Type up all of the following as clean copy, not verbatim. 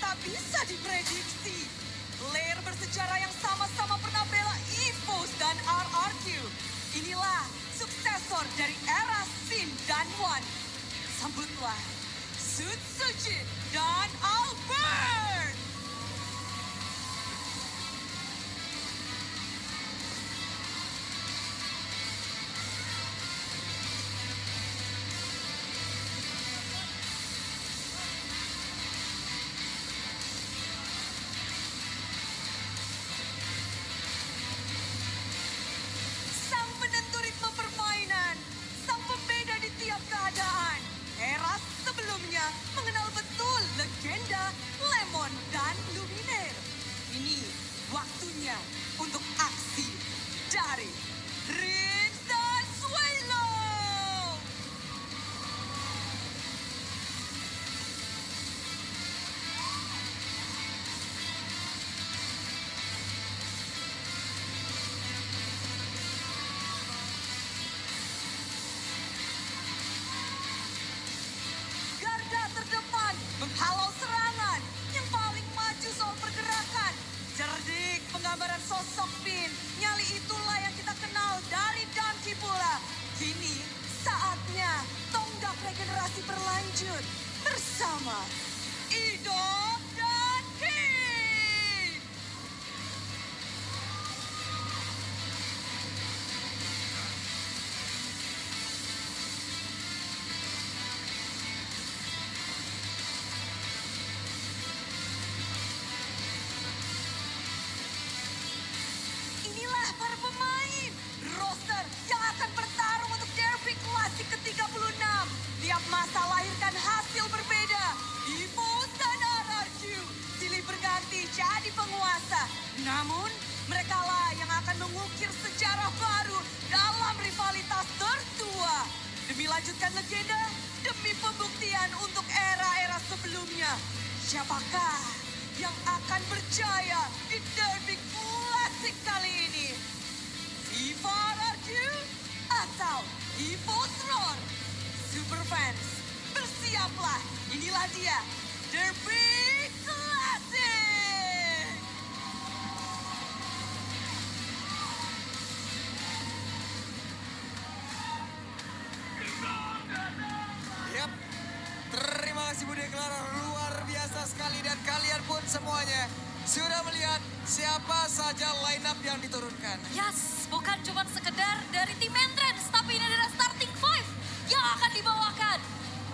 tak bisa diprediksi. Lair bersejarah yang sama-sama pernah bela EVOS dan RRQ. Inilah suksesor dari era Sin dan Wan. Sambutlah Sutsujin dan Albert. Sang penentu ritme permainan, sang pembeda di tiap keadaan. Era sebelumnya mengenal betul legenda Lemon dan Luminaire. Ini waktunya untuk aksi dari Rince dan Suelo. Garda terdepan menghalau serangan, yang paling maju soal pergerakan. Cerdik penggambaran sosok Finn, nyali itulah yang kita kenal dari Danki pula. Kini saatnya tonggak regenerasi berlanjut bersama Idol dan King. Inilah para pemain roster yang akan bertarung untuk Derby Klasik ke-36. Tiap masa lahirkan hasil berbeda. EVOS dan RRQ silih berganti jadi penguasa. Namun mereka lah yang akan mengukir sejarah baru dalam rivalitas tertua. Demi lanjutkan legenda, demi pembuktian untuk era-era sebelumnya. Siapakah yang akan berjaya di Derby Klasik kali ini? Viva RRQ atau EVOS Roar? Superfans, bersiaplah. Inilah dia, Derby Klasik. Yap, terima kasih Budi Clara, luar biasa sekali dan kalian pun semuanya sudah melihat siapa saja line up yang diturunkan. Yes, bukan cuma sekedar dari tim Entrance, tapi ini adalah starting five yang akan dibawakan.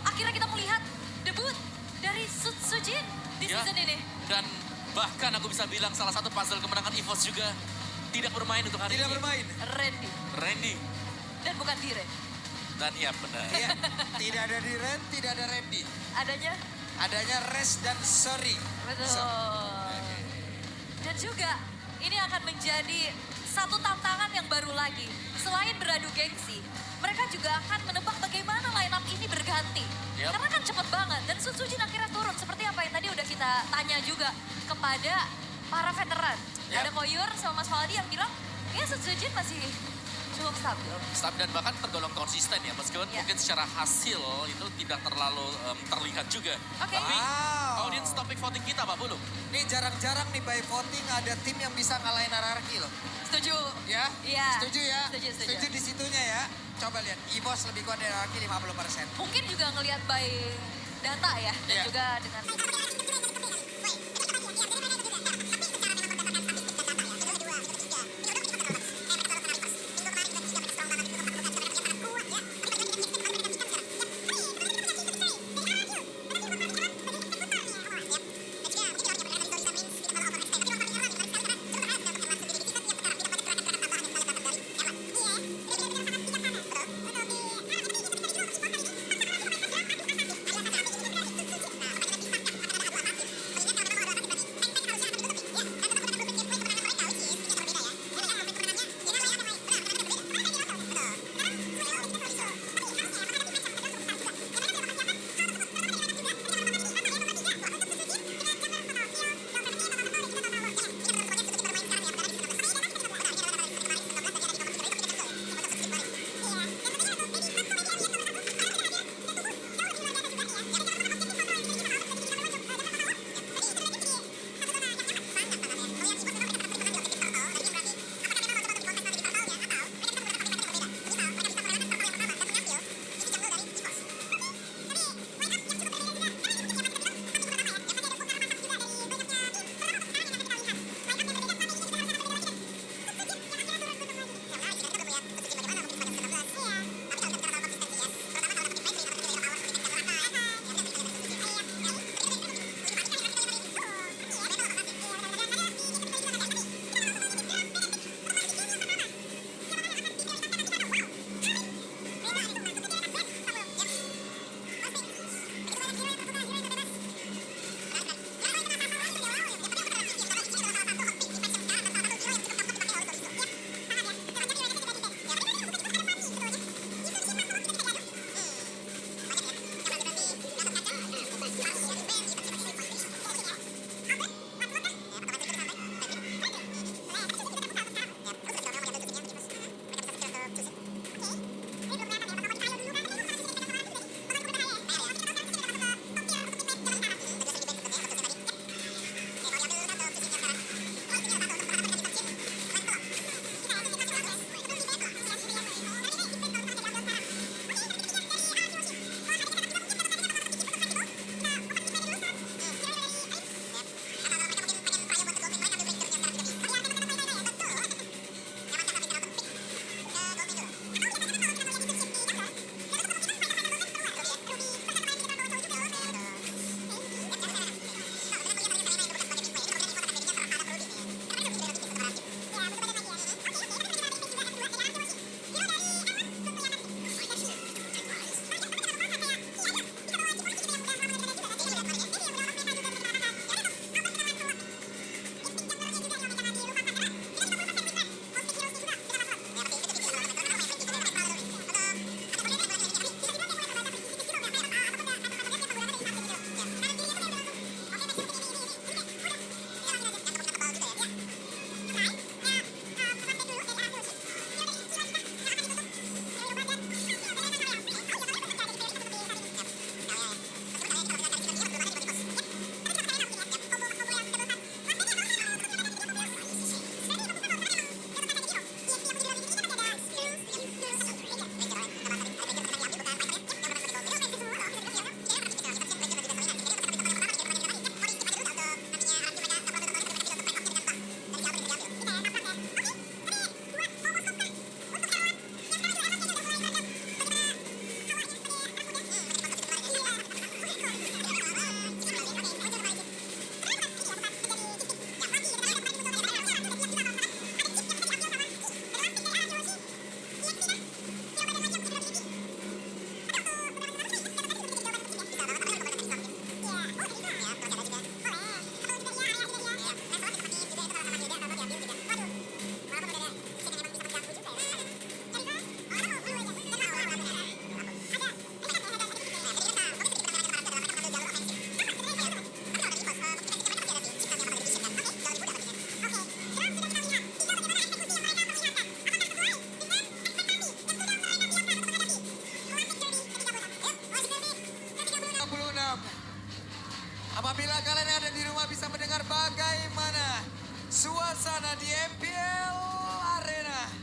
Akhirnya kita melihat debut dari Sutsujin di Ya, season ini. dan bahkan aku bisa bilang salah satu puzzle kemenangan EVOS juga tidak bermain untuk hari Tidak ini. bermain. Randy, Randy. dan bukan Dire. Dan iya benar. Iya, tidak ada Diren, tidak ada Randy. Adanya, Adanya Res dan Sorry. betul. So, Dan juga ini akan menjadi satu tantangan yang baru lagi. Selain beradu gengsi, mereka juga akan menebak bagaimana line up ini berganti. Yap. Karena kan cepet banget dan Sutsujin akhirnya turun. Seperti apa yang tadi udah kita tanya juga kepada para veteran. Yap. Ada Koyur sama Mas Faldi yang bilang, ya Sutsujin masih cukup stabil. Stabil dan bahkan tergolong konsisten ya, meskipun Ya. mungkin secara hasil itu tidak terlalu terlihat juga. Oke. Tapi Wow. audience topik voting kita Pak Bulu. ini jarang-jarang nih by voting ada tim yang bisa ngalahin RRQ loh. Setuju. Ya? Iya. Setuju ya? Setuju. di situnya ya. Coba lihat, EVOS lebih kuat dari RRQ 50%. Mungkin juga ngelihat by data ya. Dan Iya. juga dengan... Apabila kalian yang ada di rumah bisa mendengar bagaimana suasana di MPL Arena.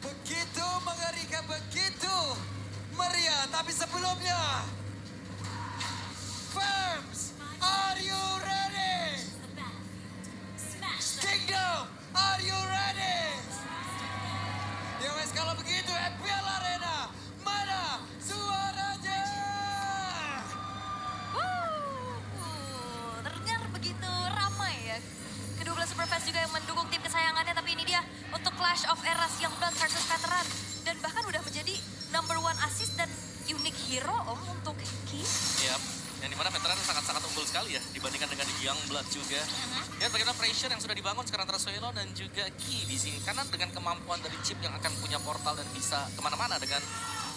Begitu mengerikan, begitu meriah. Tapi sebelumnya, Firms, are you ready? Kingdom, are you ready? Ya wes, kalau begitu MPL Arena, mana suaranya? Terdengar begitu ramai ya. Kedua belah Superfast juga yang mendukung tim kesayangannya, tapi ini dia untuk Clash of Eras Young Blood versus Veteran. Dan bahkan udah menjadi #1 assist dan unique hero untuk Ki. Yap. Yang dimana veteran sangat-sangat unggul sekali ya dibandingkan dengan Young Blood juga. Lihat bagaimana pressure yang sudah dibangun sekarang antara Suelo dan juga Ki di sini. Karena dengan kemampuan dari Chip yang akan punya portal dan bisa kemana-mana dengan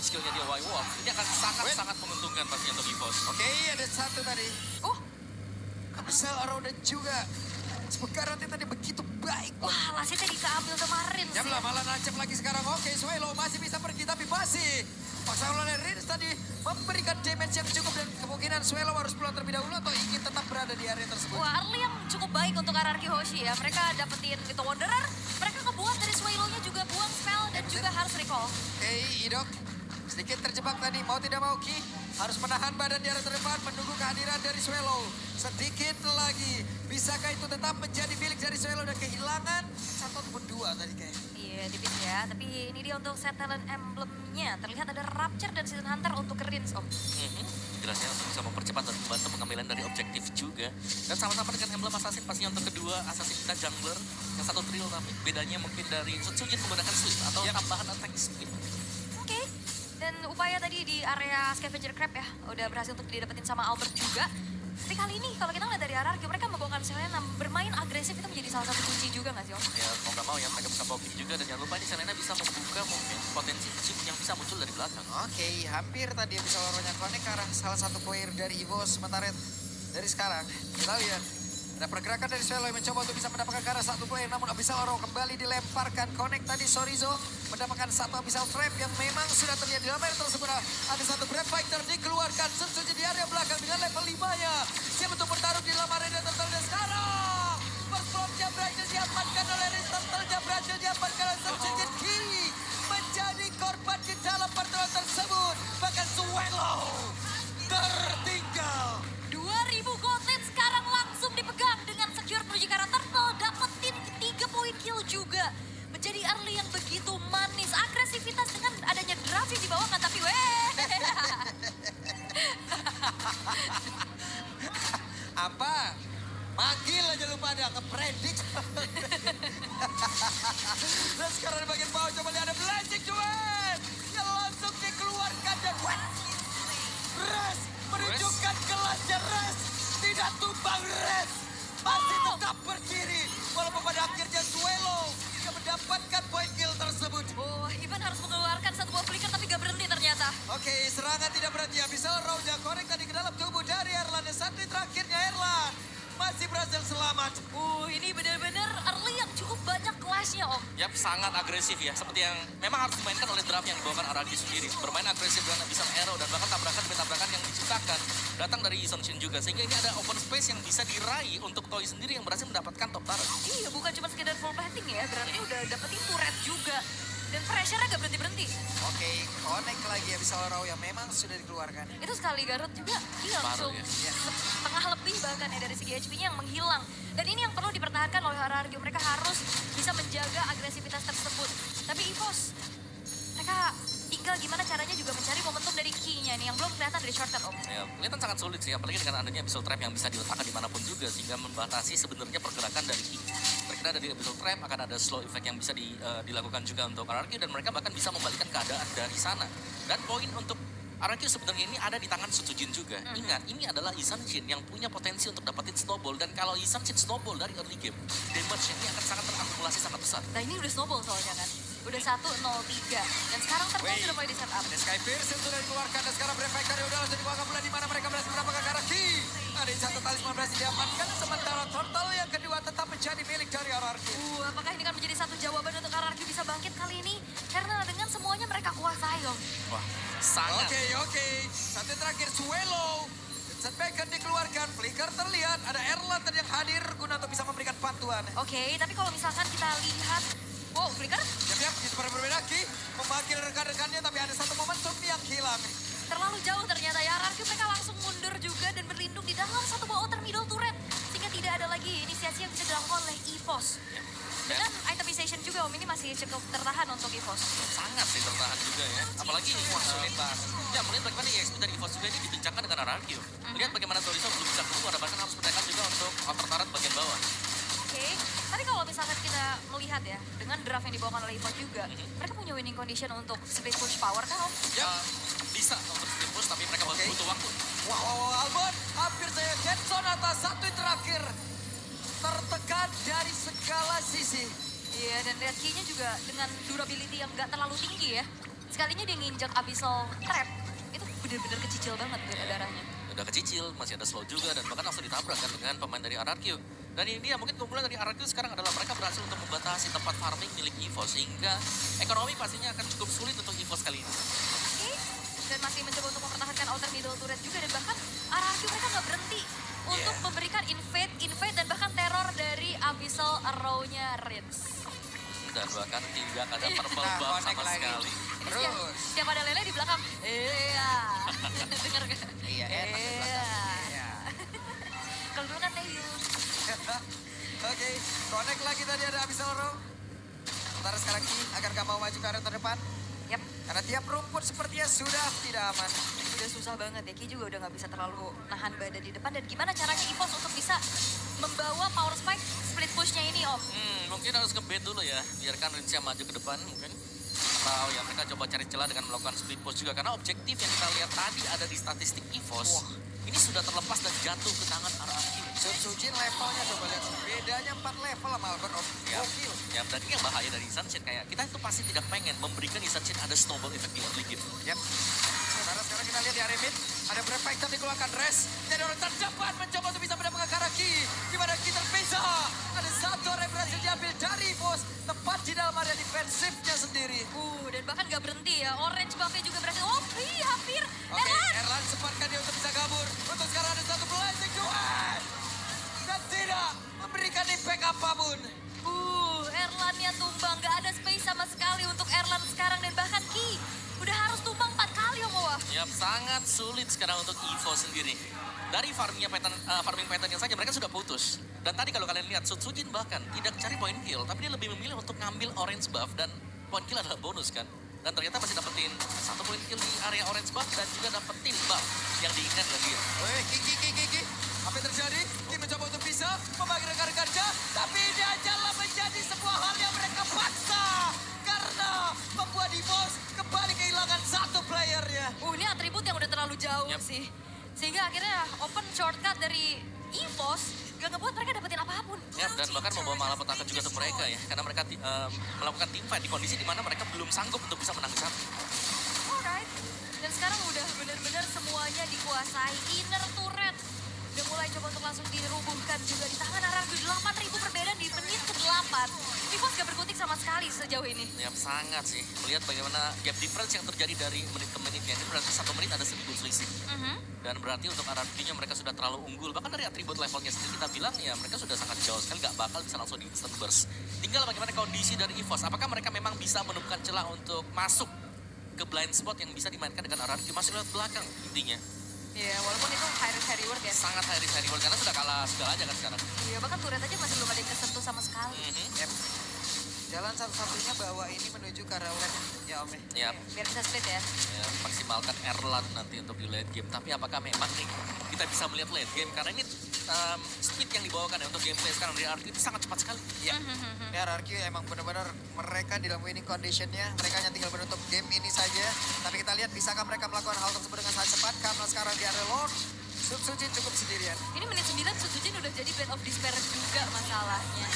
skillnya dia White Wolf, ini akan sangat-sangat menguntungkan pastinya untuk EVOS. Oke, ada satu tadi. Oh, Abisal Arrow dan juga Spekaratnya tadi begitu baik. wah lasitnya diambil kemarin Ya sih. belah, malah nancep lagi sekarang. Oke, Suelo masih bisa pergi tapi masih. Paksa oleh Rins tadi memberikan damage yang cukup dan kemungkinan Suelo harus pulang terlebih dahulu atau ingin tetap berada di area tersebut. Wah, early yang cukup baik untuk RRQ Hoshi ya. Mereka dapetin itu Wanderer, mereka ngebuang dari Swallow-nya juga buang spell dan juga harus recall. Oke, Idok sedikit terjebak tadi. Mau tidak mau Ki harus menahan badan di area terdepan menunggu kehadiran dari Suelo. Sedikit lagi. Bisakah itu tetap menjadi milik dari Suelo dan kehilangan satu ataupun dua tadi kayaknya. Iya, tipis ya. Tapi ini dia untuk set talent emblemnya. Terlihat ada Rapture dan Season Hunter untuk Rins, Om. Jelasnya untuk bisa mempercepat dan membantu pengambilan dari objektif juga. Dan sama-sama dengan emblem assassin pastinya untuk kedua assassin kita jungler. Yang satu trio tapi bedanya mungkin dari Setsujin menggunakan sweep atau tambahan attack speed. Oke. Dan upaya tadi di area Scavenger Crab ya, udah berhasil untuk didapetin sama Albert juga. Tapi kali ini kalau kita lihat dari RRQ, mereka membawakan Selena bermain agresif itu menjadi salah satu kunci juga nggak sih, Om? Ya mau nggak mau ya mereka bisa poking juga dan jangan lupa ini Selena bisa membuka mungkin potensi chip yang bisa muncul dari belakang. Oke, hampir tadi bisa loronya connect ke arah salah satu player dari EVOS. Sementara dari sekarang kita lihat ada pergerakan dari Suelo yang mencoba untuk bisa mendapatkan ke arah satu player. Namun Abyssal Oro kembali dilemparkan. Connect tadi Sorizo mendapatkan satu Abyssal Trap yang memang sudah terlihat di dalam area tersebut. Ada satu Brave Fighter dikeluarkan. Sensuji di area belakang dengan level 5-nya. Siap untuk bertarung di dalam arena Turtle dan sekarang. First block-nya berhasil diamankan oleh Riz. Turtle-nya berhasil diamankan oleh Sensuji Kiri. Menjadi korban di dalam pertarungan tersebut. Bahkan Suelo tertinggal. 2000 gold sekarang langsung dipegang dengan secure menuju ke arah Turtle. Dapetin 3 poin kill juga. Menjadi early yang begitu manis. Agresivitas dengan adanya draft yang dibawakan. Tapi Apa? Manggil aja lu pada, ngepredik. Dan sekarang di bagian bawah coba lihat ada Blazing Duet. Yang langsung dikeluarkan dan Res menunjukkan kelasnya Res. Tidak tumbang Res. Masih tetap berdiri. Walaupun pada akhirnya Suelo yang mendapatkan poin kill tersebut. oh, Ivan harus mengeluarkan satu buah flicker tapi gak berhenti ternyata. Oke, serangan tidak berhenti. Bisa Rauja korek tadi ke dalam tubuh dari Erlan. Dan satu terakhirnya Erlan masih berhasil selamat. Ini benar-benar early yang cukup banyak clash-nya, Om. Yap, sangat agresif ya. Seperti yang memang harus dimainkan oleh draft yang dibawakan Araki sendiri. Bermain agresif dengan bisa arrow dan bahkan tabrakan demi tabrakan yang diciptakan datang dari Ison Shin juga. Sehingga ini ada open space yang bisa diraih untuk Toy sendiri yang berhasil mendapatkan top turret. Iya, bukan cuma sekedar full plating ya. Berarti udah dapetin turret juga. Dan pressure-nya gak berhenti-berhenti. Oke, connect lagi ya bisa Rau yang memang sudah dikeluarkan. Itu sekali Garut juga, dia langsung ya. setengah lebih bahkan ya dari segi HP-nya yang menghilang. Dan ini yang perlu dipertahankan oleh RRQ. Mereka harus bisa menjaga agresivitas tersebut. Tapi EVOS, mereka tinggal gimana caranya juga mencari momentum dari key-nya nih yang belum kelihatan dari shortcut, Om. Ya, kelihatan sangat sulit sih, apalagi dengan adanya Abyssal Trap yang bisa diletakkan dimanapun juga, sehingga membatasi sebenarnya pergerakan dari Ki. Terkira dari Abyssal Trap akan ada slow effect yang bisa dilakukan juga untuk RRQ, dan mereka bahkan bisa membalikkan keadaan dari sana. Dan poin untuk RRQ sebenarnya ini ada di tangan Setsujin juga. Ingat, ini adalah Isan Shin yang punya potensi untuk dapetin snowball, dan kalau Isan Shin snowball dari early game, damage ini akan sangat terakumulasi sangat besar. Nah ini udah snowball soalnya kan. Udah 1-0-3. Dan sekarang Turtle sudah mulai di setup. Ada Sky Pierce yang sudah dikeluarkan dan sekarang Brave Factory udah langsung dibuang bola di mana mereka berhasil mendapatkan ke arah Ki. Ada satu talisman berhasil diamankan sementara Turtle yang kedua tetap menjadi milik dari RRQ. Apakah ini kan menjadi satu jawaban untuk RRQ bisa bangkit kali ini? Karena dengan semuanya mereka kuasai, Om. Wah, sangat. Oke. Satu terakhir Suelo. Set Bacon dikeluarkan. Oscar terlihat ada Erlan tadi yang hadir guna untuk bisa memberikan bantuan. Oke, tapi kalau misalkan kita lihat, wow, Flicker Siap-siap, itu berbeda Ki. Memanggil rekan-rekannya tapi ada satu momentum yang hilang. terlalu jauh ternyata ya. RRQ mereka langsung mundur juga dan berlindung di dalam satu buah outer middle turret. Sehingga tidak ada lagi inisiasi yang bisa dilakukan oleh EVOS. Dengan itemization juga Om, ini masih cukup tertahan untuk EVOS. Sangat sih tertahan juga ya. Apalagi Sulit banget. ya melihat bagaimana EXP dari EVOS juga ini dibincangkan dengan RRQ. Lihat bagaimana Torizo belum bisa keluar, bahkan harus menekan juga untuk outer turret bagian bawah. Oke, tapi kalau misalkan kita melihat ya, dengan draft yang dibawakan oleh EVOS juga, mereka punya winning condition untuk split push power kan Om? Ya, bisa untuk split push, tapi mereka butuh waktu. Wow, Albon. Hampir saya Jetson atas satu yang terakhir. Tertekan dari segala sisi. Iya, dan red key-nya juga dengan durability yang nggak terlalu tinggi ya. Sekalinya dia nginjak abyssal trap, itu bener-bener kecicil banget darahnya. Udah kecicil, masih ada slow juga, dan bahkan langsung ditabrak kan dengan pemain dari RRQ. Dan ini dia mungkin keunggulan dari RRQ sekarang adalah mereka berhasil untuk membatasi tempat farming milik EVOS, sehingga ekonomi pastinya akan cukup sulit untuk EVOS kali ini. Oke, dan masih mencoba untuk mempertahankan outer middle turret juga, dan bahkan RRQ mereka nggak berhenti untuk memberikan invade, dan bahkan teror dari abyssal arrow-nya Ritz. Dan bahkan tidak ada purple Nah, buff connect sama lagi. sekali. Siap, Terus. siap ada Lele di belakang. Iya. Dengar gak? Iya, enak di Iya. belakang. Iya. Kalau dulu kan Tayu. Oke, connect lagi tadi ada Abyssal Row. Sementara sekarang Ki, akankah mau maju ke area terdepan? Yap, Karena tiap rumput sepertinya sudah tidak aman. udah susah banget ya. Ki juga udah nggak bisa terlalu nahan badan di depan. Dan gimana caranya EVOS untuk bisa membawa power spike split pushnya ini Om? Mungkin harus nge-bait dulu ya, biarkan Rinsya maju ke depan mungkin. Atau ya mereka coba cari celah dengan melakukan split push juga. Karena objektif yang kita lihat tadi ada di statistik EVOS. Ini sudah terlepas dan jatuh ke tangan RRQ. Sujin levelnya coba lihat. Bedanya 4 level sama Albon Om. Ya, Gokil. ya berarti yang bahaya dari Sunshine kayak kita itu pasti tidak pengen memberikan Sunshine ada snowball effect di early game. Yap. Sementara sekarang kita lihat di area mid. Ada berapa item dikeluarkan Res. Jadi orang terdepan mencoba untuk bisa mendapatkan Karaki. Gimana kita terpisah. Ada satu orang yang berhasil diambil dari bos. Tepat di dalam area defensifnya sendiri. Dan bahkan nggak berhenti ya. Orange buff-nya juga berhasil. Oh, hampir. Oke, Erlan sempatkan dia untuk bisa kabur. Untuk sekarang ada satu blazing duet. Dan tidak memberikan impact apapun. Erlannya tumbang. Nggak ada space sama sekali untuk Erlan sekarang. Dan bahkan Ki udah harus tumbang 4 kali Om Wah. Ya sangat sulit sekarang untuk EVO sendiri. Dari farming pattern yang saja mereka sudah putus. Dan tadi kalau kalian lihat Sutsujin bahkan tidak cari point kill, tapi dia lebih memilih untuk ngambil orange buff dan point kill adalah bonus kan. Dan ternyata masih dapetin 1 point kill di area orange buff dan juga dapetin buff yang diinginkan oleh dia. Weh, Kiki. Apa yang terjadi? Ki mencoba untuk bisa membagi rekan-rekannya. Tapi ini adalah menjadi sebuah hal yang mereka paksa. Karena membuat EVOS kembali kehilangan satu playernya. Ini atribut yang udah terlalu jauh Yap. sih. Sehingga akhirnya open shortcut dari EVOS gak ngebuat mereka dapetin apapun. Ya, dan bahkan membawa malapetaka juga untuk mereka ya. Karena mereka melakukan team fight di kondisi di mana mereka belum sanggup untuk bisa menang satu. Alright. Dan sekarang udah benar-benar semuanya dikuasai. Inner turret udah mulai coba untuk langsung dirubuhkan juga di tangan RRQ. 8.000 perbedaan di menit ke-8. EVOS gak berkutik sama sekali sejauh ini. Ya sangat sih. Melihat bagaimana gap difference yang terjadi dari menit ke menitnya. Ini berarti 1 menit ada 1000 selisih. Dan berarti untuk RRQ-nya mereka sudah terlalu unggul. Bahkan dari atribut levelnya sendiri kita bilang ya mereka sudah sangat jauh sekali. Gak bakal bisa langsung di instant burst. Tinggal bagaimana kondisi dari EVOS. Apakah mereka memang bisa menemukan celah untuk masuk ke blind spot yang bisa dimainkan dengan RRQ. Masih lewat belakang intinya. Iya, walaupun itu high risk high reward ya. Sangat high risk high reward karena sudah kalah segalanya kan sekarang. Iya, bahkan turret aja masih belum ada yang kesentuh sama sekali. Yep. Jalan satu-satunya bahwa ini menuju ke arah lane. Ya Om Ya, Biar bisa split ya. ya, maksimalkan Erlan nanti untuk di late game. Tapi apakah memang nih kita bisa melihat late game? Karena ini speed yang dibawakan ya untuk gameplay sekarang dari RRQ itu sangat cepat sekali. Ya. Ini RRQ emang benar-benar mereka di dalam winning conditionnya. Mereka hanya tinggal menutup game ini saja. Tapi kita lihat bisakah mereka melakukan hal tersebut dengan sangat cepat. Karena sekarang di area Lord, Sujin cukup sendirian. Ini menit 9 Sutsujin udah jadi Band of Despair juga masalahnya.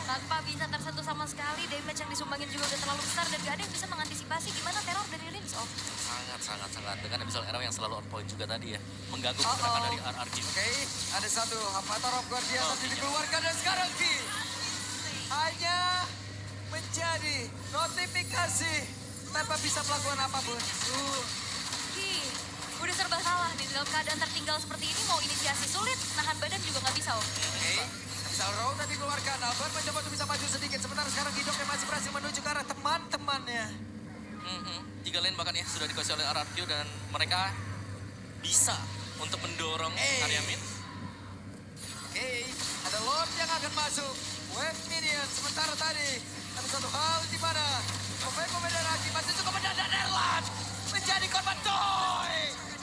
Tanpa bisa tersentuh sama sekali, damage yang disumbangin juga udah terlalu besar dan gak ada yang bisa mengantisipasi gimana teror dari Rinso. Sangat. Dengan episode Arrow yang selalu on point juga tadi ya. Mengganggu pergerakan dari RRQ. Oke, ada satu Avatar of Guardian Oh, tadi iya. dikeluarkan dan sekarang Ki hanya menjadi notifikasi tanpa bisa melakukan apapun. Ki, Udah serba salah nih, dalam keadaan tertinggal seperti ini mau inisiasi sulit, nahan badan juga nggak bisa. Oke, Abyssal Row tadi keluarkan. Albert mencoba untuk bisa maju sedikit. Sementara sekarang Hidok yang masih berhasil menuju ke arah teman-temannya. 3 lane bahkan ya sudah dikuasai oleh RRQ dan mereka bisa untuk mendorong area mid. Oke, ada Lord yang akan masuk. Wave Minion sementara tadi ada satu hal di mana pemain-pemain dari Aki masih cukup mendadak Erlan menjadi korban toy.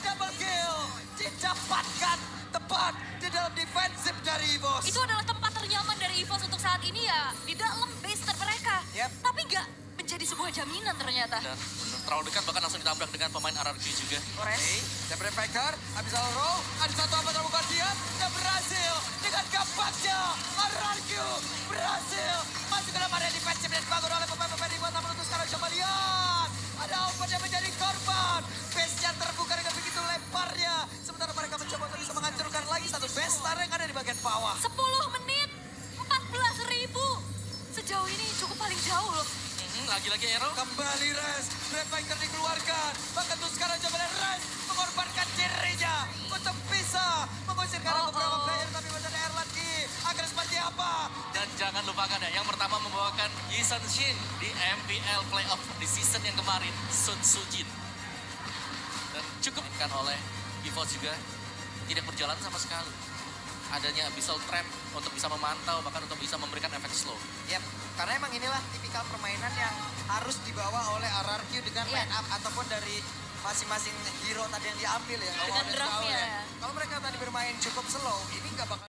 Double kill didapatkan tepat di dalam defensif dari EVOS. Itu adalah tempat ternyaman dari EVOS untuk saat ini ya, di dalam base mereka. Yep. Tapi nggak menjadi sebuah jaminan ternyata. Dan benar, terlalu dekat bahkan langsung ditabrak dengan pemain RRQ juga. Oke, Debra Packer, Abyssal Row, ada satu apa terbuka dia, dan berhasil dengan gampangnya. RRQ berhasil masuk ke dalam area defensif dan dibangun oleh pemain-pemain di namun untuk sekarang coba lihat. Ada Open yang menjadi korban. Base-nya terbuka dengan begitu lebarnya. Sementara mereka mencoba untuk bisa menghancurkan lagi satu base star yang ada di bagian bawah. 10 menit, 14.000. Sejauh ini cukup paling jauh loh. Lagi-lagi Aero. Kembali Res, Red Fighter dikeluarkan. Bahkan tuh sekarang coba lihat Res mengorbankan dirinya untuk bisa mengusir karena beberapa player. Tapi benar Erlan akan seperti apa? Dan jangan lupakan ya, yang pertama membawakan Yisun Shin di MPL Playoff di season yang kemarin, Sun Sujin. Dan cukup kan oleh EVOS juga tidak berjalan sama sekali. Adanya Abyssal Trap untuk bisa memantau, bahkan untuk bisa memberikan efek slow. Yap, karena emang inilah tipikal permainan yang harus dibawa oleh RRQ dengan line up ataupun dari masing-masing hero tadi yang diambil ya. Dengan Awal dan draftnya awal ya. Kalau mereka tadi bermain cukup slow, ini nggak bakal